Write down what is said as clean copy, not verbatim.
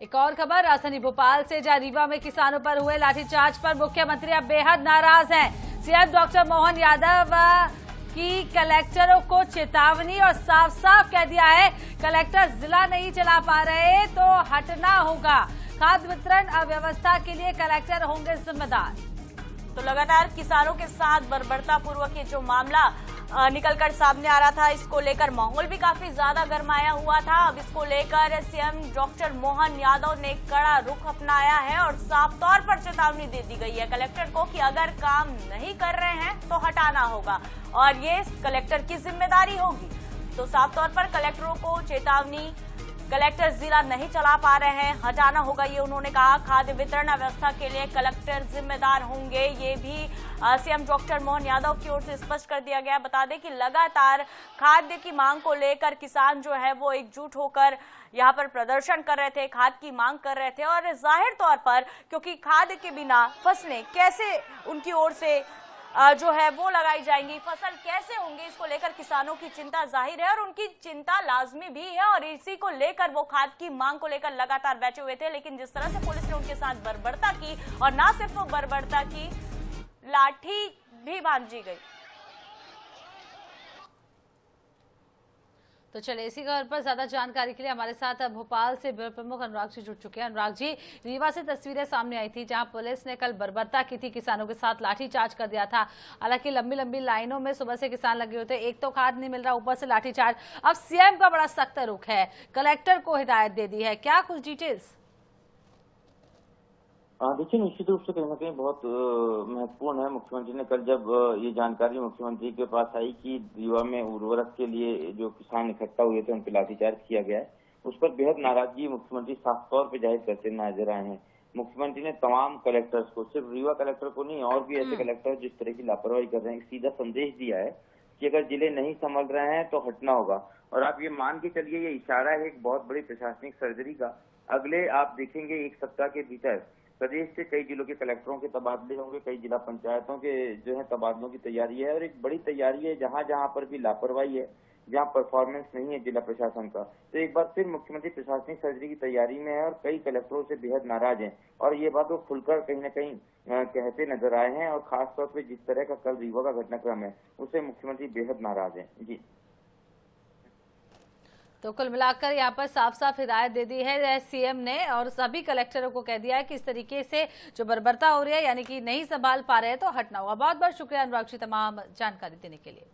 एक और खबर राजधानी भोपाल से, जहां रीवा में किसानों पर हुए लाठीचार्ज पर मुख्यमंत्री अब बेहद नाराज हैं। सीएम डॉक्टर मोहन यादव की कलेक्टरों को चेतावनी और साफ साफ कह दिया है, कलेक्टर जिला नहीं चला पा रहे तो हटना होगा। खाद्य वितरण अव्यवस्था के लिए कलेक्टर होंगे जिम्मेदार। तो लगातार किसानों के साथ बर्बरता पूर्वक ये जो मामला निकलकर सामने आ रहा था, इसको लेकर माहौल भी काफी ज्यादा गरमाया हुआ था। अब इसको लेकर सीएम डॉक्टर मोहन यादव ने कड़ा रुख अपनाया है और साफ तौर पर चेतावनी दे दी गई है कलेक्टर को कि अगर काम नहीं कर रहे हैं तो हटाना होगा और ये कलेक्टर की जिम्मेदारी होगी। तो साफ तौर पर कलेक्टरों को चेतावनी, कलेक्टर जिला नहीं चला पा रहे हैं, हटाना होगा, ये उन्होंने कहा। खाद्य वितरण व्यवस्था के लिए कलेक्टर जिम्मेदार होंगे, ये भी सीएम डॉक्टर मोहन यादव की ओर से स्पष्ट कर दिया गया। बता दें कि लगातार खाद्य की मांग को लेकर किसान जो है वो एकजुट होकर यहाँ पर प्रदर्शन कर रहे थे, खाद की मांग कर रहे थे और जाहिर तौर पर क्योंकि खाद के बिना फसलें कैसे उनकी ओर से जो है वो लगाई जाएंगी, फसल कैसे होंगे, इसको लेकर किसानों की चिंता जाहिर है और उनकी चिंता लाजमी भी है और इसी को लेकर वो खाद की मांग को लेकर लगातार बैठे हुए थे। लेकिन जिस तरह से पुलिस ने उनके साथ बर्बरता की और ना सिर्फ बर्बरता की, लाठी भी भांजी गई। तो चलिए इसी खबर पर ज्यादा जानकारी के लिए हमारे साथ भोपाल से ब्यूरो प्रमुख अनुराग जी जुड़ चुके हैं। अनुराग जी, रीवा से तस्वीरें सामने आई थी जहां पुलिस ने कल बर्बरता की थी, किसानों के साथ लाठीचार्ज कर दिया था। हालांकि लंबी लंबी लाइनों में सुबह से किसान लगे होते, एक तो खाद नहीं मिल रहा, ऊपर से लाठीचार्ज। अब सीएम का बड़ा सख्त रुख है, कलेक्टर को हिदायत दे दी है, क्या कुछ डिटेल्स? देखिए, निश्चित रूप से कहीं ना कहीं बहुत महत्वपूर्ण है। मुख्यमंत्री ने कल जब ये जानकारी मुख्यमंत्री के पास आई कि रीवा में उर्वरक के लिए जो किसान इकट्ठा हुए थे उन पर लाठीचार्ज किया गया है, उस पर बेहद नाराजगी मुख्यमंत्री साफ तौर पर जाहिर करते नजर आए हैं। मुख्यमंत्री ने तमाम कलेक्टर्स को, सिर्फ रीवा कलेक्टर को नहीं और भी ऐसे कलेक्टर जिस तरह की लापरवाही कर रहे हैं, एक सीधा संदेश दिया है कि अगर जिले नहीं संभल रहे हैं तो हटना होगा। और आप ये मान के चलिए, ये इशारा है एक बहुत बड़ी प्रशासनिक सर्जरी का। अगले आप देखेंगे एक सप्ताह के भीतर प्रदेश से कई जिलों के कलेक्टरों के तबादले होंगे, कई जिला पंचायतों के जो है तबादलों की तैयारी है और एक बड़ी तैयारी है। जहां जहां पर भी लापरवाही है, जहां परफॉर्मेंस नहीं है जिला प्रशासन का, तो एक बार फिर मुख्यमंत्री प्रशासनिक सर्जरी की तैयारी में है और कई कलेक्टरों से बेहद नाराज हैं और ये बात वो खुलकर कहीं न कहीं कहते नजर आए हैं। और खासतौर पर जिस तरह का कल रीवा का घटनाक्रम है, उससे मुख्यमंत्री बेहद नाराज है। जी, तो कुल मिलाकर यहाँ पर साफ साफ हिदायत दे दी है सीएम ने और सभी कलेक्टरों को कह दिया है कि इस तरीके से जो बर्बरता हो रही है, यानी कि नहीं संभाल पा रहे हैं तो हटना होगा। बहुत बहुत शुक्रिया अनुराग जी तमाम जानकारी देने के लिए।